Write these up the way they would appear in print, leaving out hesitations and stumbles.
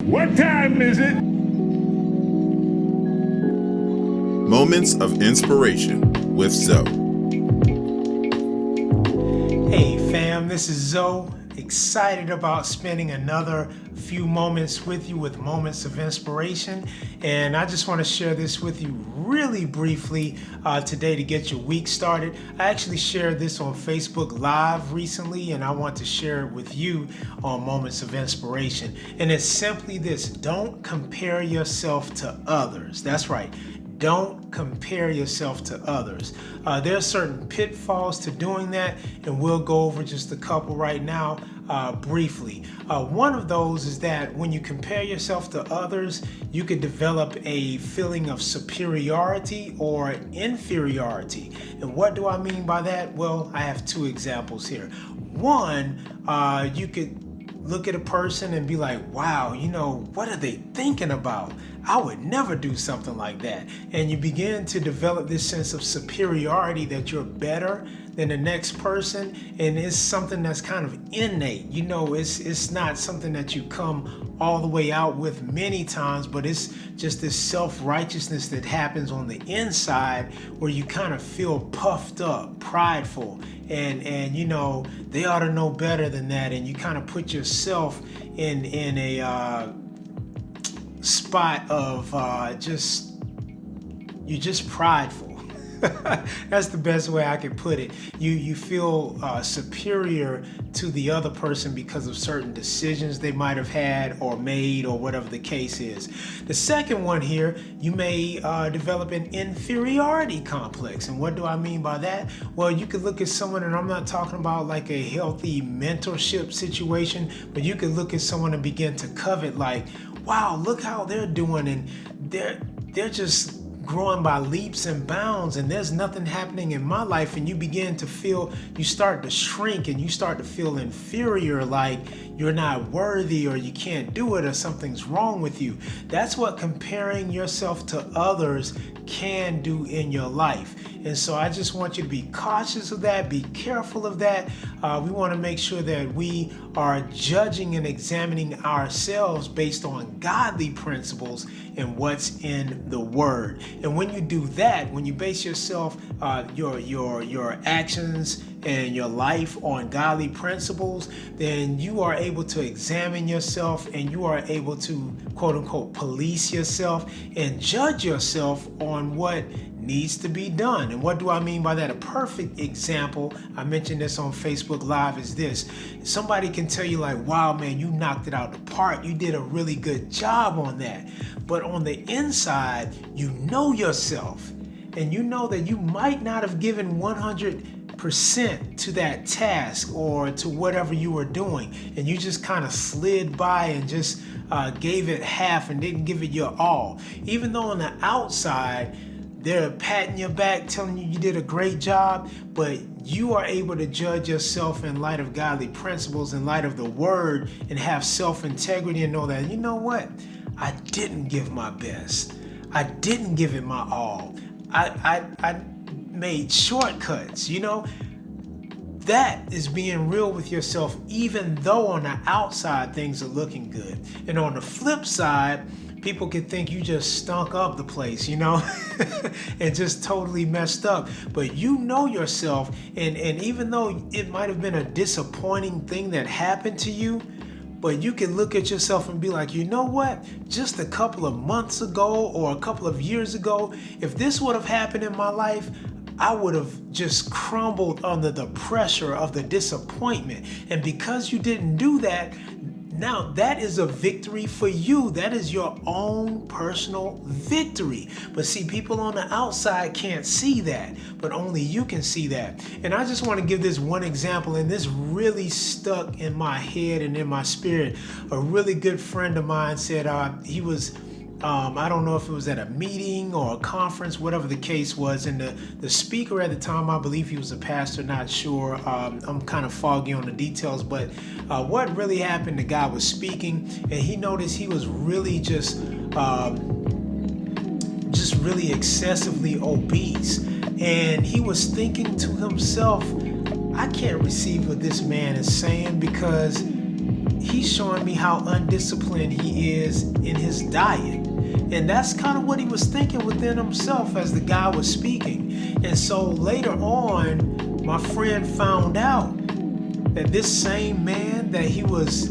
What time is it? Moments of Inspiration with Zoe. Hey fam, this is Zoe. Excited about spending another few moments with you with Moments of Inspiration. And I just want to share this with you really briefly today to get your week started. I actually shared this on Facebook Live recently, and I want to share it with you on Moments of Inspiration. And it's simply this: don't compare yourself to others. That's right. Don't compare yourself to others. There are certain pitfalls to doing that, and we'll go over just a couple right now briefly. One of those is that when you compare yourself to others, you could develop a feeling of superiority or inferiority. And what do I mean by that? Well, I have two examples here. One, you could look at a person and be like, wow, what are they thinking about? I would never do something like that. And you begin to develop this sense of superiority that you're better than the next person. And it's something that's kind of innate. It's not something that you come all the way out with many times, but it's just this self-righteousness that happens on the inside where you kind of feel puffed up, prideful, and they ought to know better than that. And you kind of put yourself in a spot of you're just prideful. That's the best way I can put it. You feel superior to the other person because of certain decisions they might have had or made or whatever the case is. The second one here, you may develop an inferiority complex. And what do I mean by that? Well, you could look at someone, and I'm not talking about like a healthy mentorship situation, but you could look at someone and begin to covet, like, wow, look how they're doing, and they're just growing by leaps and bounds, and there's nothing happening in my life. And you start to shrink, and you start to feel inferior, like you're not worthy, or you can't do it, or something's wrong with you. That's what comparing yourself to others can do in your life. And so I just want you to be cautious of that, be careful of that. We want to make sure that we are judging and examining ourselves based on godly principles and what's in the Word. And when you do that, when you base yourself, your actions and your life on godly principles, then you are able to examine yourself, and you are able to, quote unquote, police yourself and judge yourself on what needs to be done. And what do I mean by that? A perfect example, I mentioned this on Facebook Live, is this. Somebody can tell you like, wow, man, you knocked it out of the park. You did a really good job on that. But on the inside, you know yourself, and you know that you might not have given 100% to that task or to whatever you were doing, and you just kind of slid by and just gave it half and didn't give it your all. Even though on the outside, they're patting your back, telling you did a great job, but you are able to judge yourself in light of godly principles, in light of the Word, and have self-integrity and know that, you know what? I didn't give my best. I didn't give it my all. I made shortcuts, That is being real with yourself, even though on the outside things are looking good. And on the flip side, people could think you just stunk up the place, and just totally messed up. But you know yourself, and even though it might have been a disappointing thing that happened to you, but you can look at yourself and be like, you know what? Just a couple of months ago or a couple of years ago, if this would have happened in my life, I would have just crumbled under the pressure of the disappointment. And because you didn't do that, now that is a victory for you. That is your own personal victory. But see, people on the outside can't see that, but only you can see that. And I just want to give this one example, and this really stuck in my head and in my spirit. A really good friend of mine said he was I don't know if it was at a meeting or a conference, whatever the case was, and the speaker at the time, I believe he was a pastor, not sure. I'm kind of foggy on the details, but what really happened, the guy was speaking, and he noticed he was really just really excessively obese, and he was thinking to himself, I can't receive what this man is saying, because he's showing me how undisciplined he is in his diet. And that's kind of what he was thinking within himself as the guy was speaking. And so later on, my friend found out that this same man that he was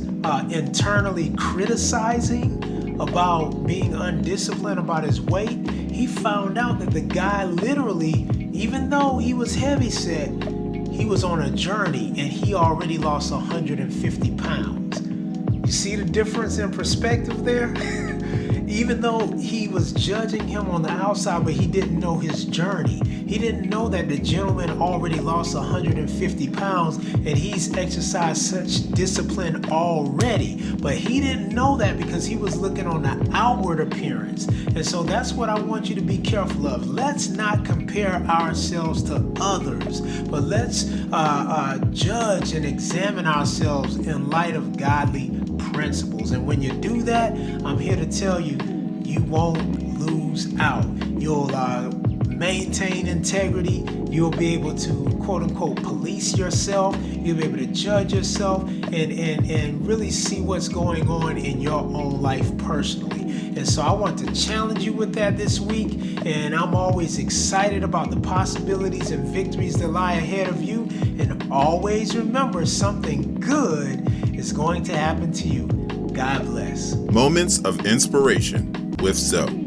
internally criticizing about being undisciplined about his weight, he found out that the guy literally, even though he was heavyset, he was on a journey and he already lost 150 pounds. You see the difference in perspective there? Even though he was judging him on the outside, but he didn't know his journey. He didn't know that the gentleman already lost 150 pounds and he's exercised such discipline already. But he didn't know that because he was looking on the outward appearance. And so that's what I want you to be careful of. Let's not compare ourselves to others, but let's judge and examine ourselves in light of godly principles. And when you do that, I'm here to tell you, you won't lose out. You'll maintain integrity. You'll be able to, quote unquote, police yourself. You'll be able to judge yourself and really see what's going on in your own life personally. And so I want to challenge you with that this week. And I'm always excited about the possibilities and victories that lie ahead of you. And always remember, something good is going to happen to you. God bless. Moments of Inspiration with Zoe.